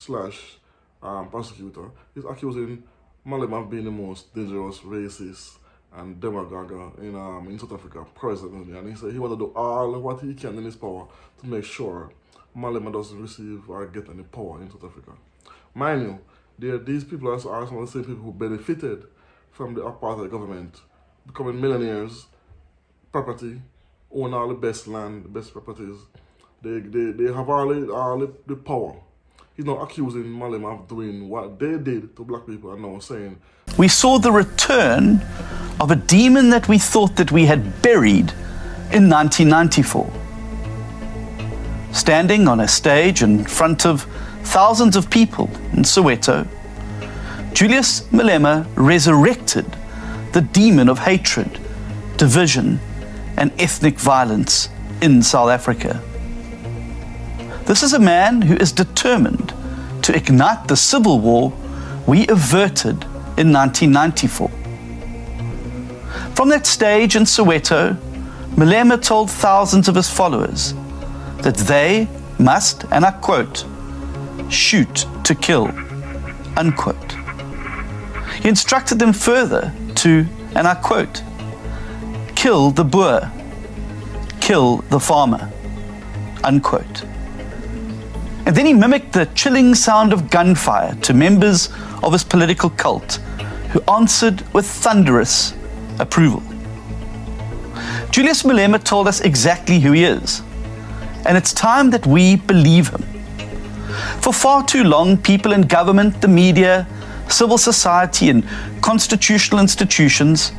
slash prosecutor is accusing Malema of being the most dangerous racist and demagogue in South Africa presently. And he said he want to do all what he can in his power to make sure Malema doesn't receive or get any power in South Africa. Mind you, these people are some of the same people who benefited from the apartheid government, becoming millionaires, property, own all the best land, the best properties. They have all the power. He's not accusing Malema of doing what they did to black people and now saying, we saw the return of a demon that we thought that we had buried in 1994. Standing on a stage in front of thousands of people in Soweto, Julius Malema resurrected the demon of hatred, division, and ethnic violence in South Africa. This is a man who is determined to ignite the civil war we averted in 1994. From that stage in Soweto, Malema told thousands of his followers that they must, and I quote, shoot to kill, unquote. He instructed them further to, and I quote, kill the boer, kill the farmer, unquote. And then he mimicked the chilling sound of gunfire to members of his political cult, who answered with thunderous approval. Julius Malema told us exactly who he is, and it's time that we believe him. For far too long, people in government, the media, civil society, and constitutional institutions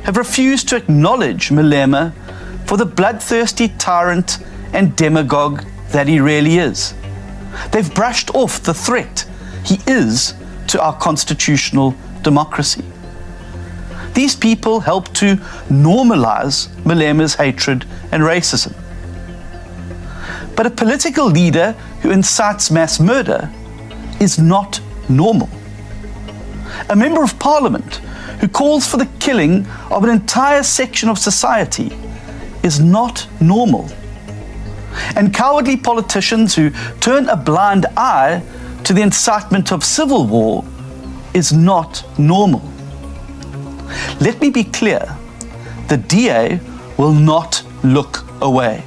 have refused to acknowledge Malema for the bloodthirsty tyrant and demagogue that he really is. They've brushed off the threat he is to our constitutional democracy. These people help to normalize Malema's hatred and racism. But a political leader who incites mass murder is not normal. A member of parliament who calls for the killing of an entire section of society is not normal. And cowardly politicians who turn a blind eye to the incitement of civil war is not normal. Let me be clear, the DA will not look away.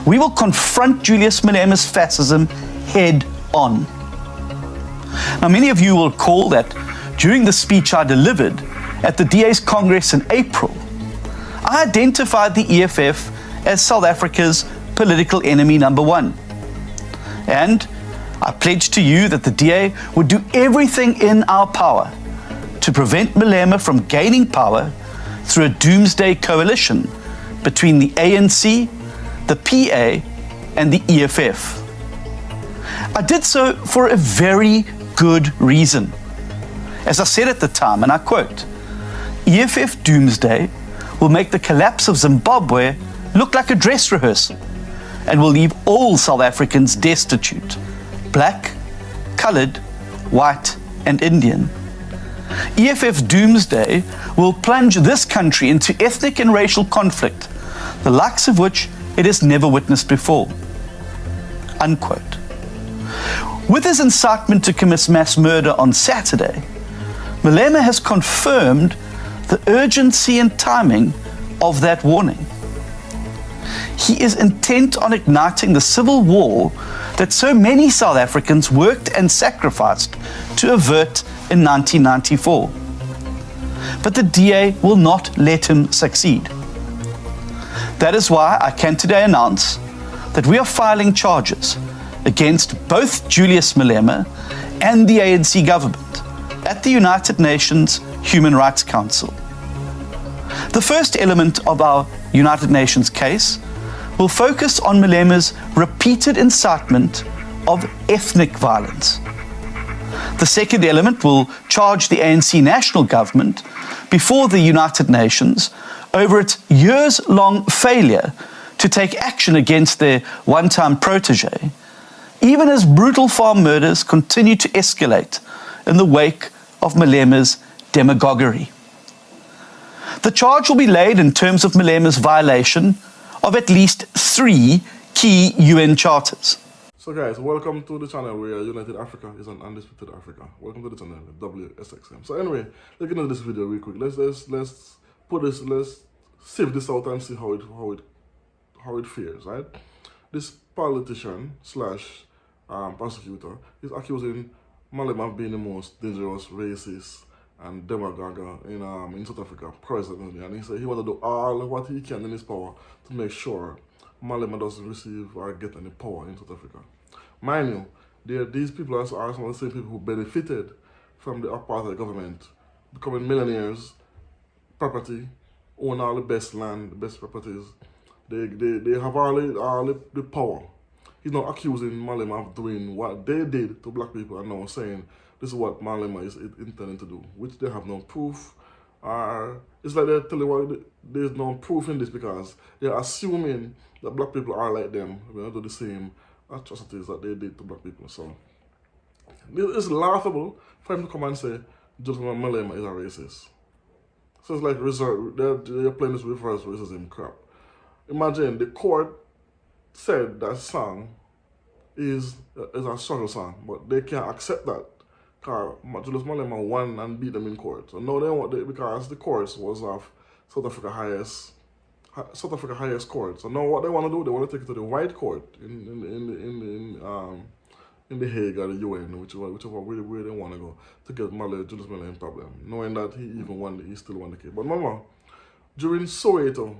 We will confront Julius Malema's fascism head on. Now, many of you will recall that during the speech I delivered at the DA's Congress in April, I identified the EFF as South Africa's political enemy number one. And I pledged to you that the DA would do everything in our power to prevent Malema from gaining power through a doomsday coalition between the ANC, the PA, and the EFF. I did so for a very good reason. As I said at the time, and I quote, EFF doomsday will make the collapse of Zimbabwe look like a dress rehearsal and will leave all South Africans destitute, black, colored, white, and Indian. EFF doomsday will plunge this country into ethnic and racial conflict, the likes of which it has never witnessed before, unquote. With his incitement to commit mass murder on Saturday, Malema has confirmed the urgency and timing of that warning. He is intent on igniting the civil war that so many South Africans worked and sacrificed to avert in 1994. But the DA will not let him succeed. That is why I can today announce that we are filing charges against both Julius Malema and the ANC government at the United Nations Human Rights Council. The first element of our United Nations case will focus on Malema's repeated incitement of ethnic violence. The second element will charge the ANC national government before the United Nations over its years-long failure to take action against their one-time protege, even as brutal farm murders continue to escalate in the wake of Malema's demagoguery. The charge will be laid in terms of Malema's violation of at least 3 key UN charters. So guys, welcome to the channel where United Africa is an undisputed Africa. Welcome to the channel, WSXM. So anyway, let's get into this video real quick. Let's sieve this out and see how it fares, right? This politician slash prosecutor is accusing Malema of being the most dangerous racist and demagogue in South Africa presently, and he said he wants to do all what he can in his power to make sure Malema doesn't receive or get any power in South Africa. Mind you, these people are some of the same people who benefited from the apartheid government, becoming millionaires, property, own all the best land, the best properties. They have all the power. He's not accusing Malema of doing what they did to black people and now saying this is what Malema is intending to do, which they have no proof. It's like they're telling you there's no proof in this because they're assuming that black people are like them, do the same atrocities that they did to black people. So it's laughable for him to come and say Julius Malema is a racist. So it's like they're playing this reverse racism crap. Imagine the court said that song is a struggle song, but they can't accept that because Julius Malema won and beat them in court. So now they want because the courts was of South Africa highest court. So now what they want to do, they want to take it to the white court in the Hague or the UN, whichever way they want to go to get Julius Malema in problem, knowing that he still won the case. But remember, during Soweto,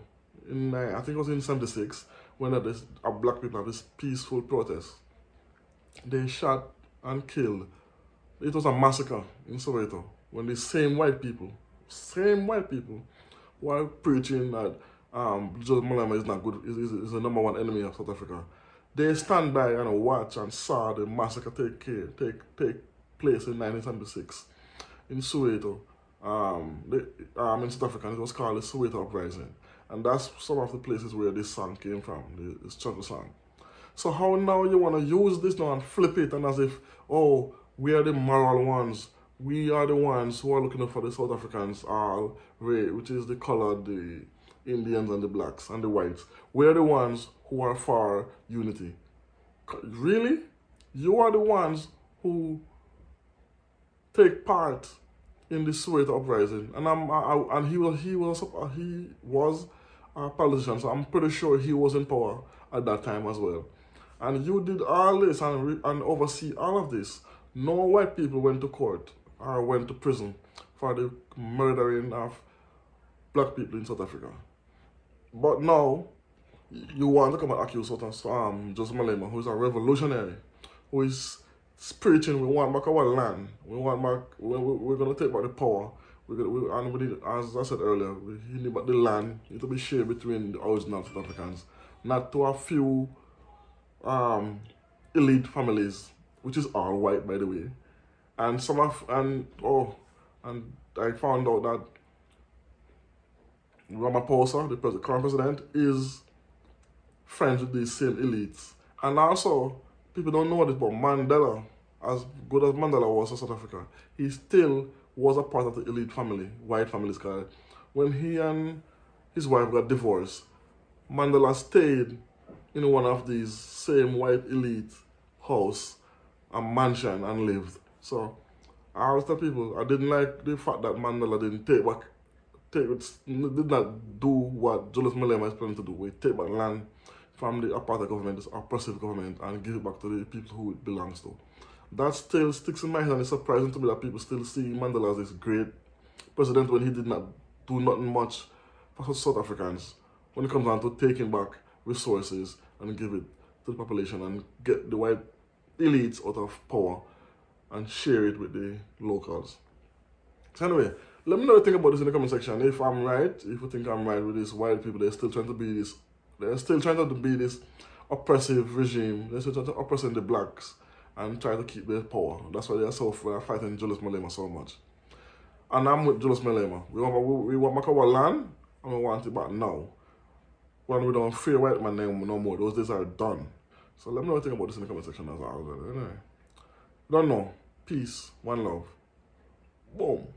I think it was in '76, when black people have this peaceful protest, they shot and killed. It was a massacre in Soweto when the same white people were preaching that Julius Malema is not good, is the #1 enemy of South Africa. They stand by and watch and saw the massacre take place in 1976 in Soweto, in South Africa. And it was called the Soweto Uprising. And that's some of the places where this song came from, the struggle song. So how now you want to use this now and flip it and as if, oh, we are the moral ones. We are the ones who are looking for the South Africans, which is the colored, the Indians and the blacks and the whites. We're the ones who are for unity. Really? You are the ones who take part in the Soweto uprising, and he was a politician, so I'm pretty sure he was in power at that time as well. And you did all this and oversee all of this. No white people went to court or went to prison for the murdering of black people in South Africa. But now, you want to come and accuse Julius Malema, who is a revolutionary, who is preaching we want back our land, we're going to take back the power, as I said earlier, we need back the land, need to be shared between the original South Africans, not to a few elite families, which is all white by the way. And I found out that Ramaphosa, the current president, is friends with these same elites. And also, people don't know this, but Mandela, as good as Mandela was in South Africa, he still was a part of the elite family, white family's called. When he and his wife got divorced, Mandela stayed in one of these same white elite house, a mansion, and lived. So I always tell people, I didn't like the fact that Mandela did not do what Julius Malema is planning to do. We take back land from the apartheid government, this oppressive government, and give it back to the people who it belongs to. That still sticks in my head, and it's surprising to me that people still see Mandela as this great president when he did not do nothing much for South Africans when it comes down to taking back resources and give it to the population and get the white elites out of power and share it with the locals. So anyway, let me know what you think about this in the comment section. If I'm right, if you think I'm right with these white people, they're still trying to be this oppressive regime. They're still trying to oppress the blacks and try to keep their power. That's why they're fighting Julius Malema so much. And I'm with Julius Malema. We want back our land, and we want it back now. When we don't fear white man no more, those days are done. So let me know what you think about this in the comment section as well. Anyway, don't know. Peace, one love. Boom.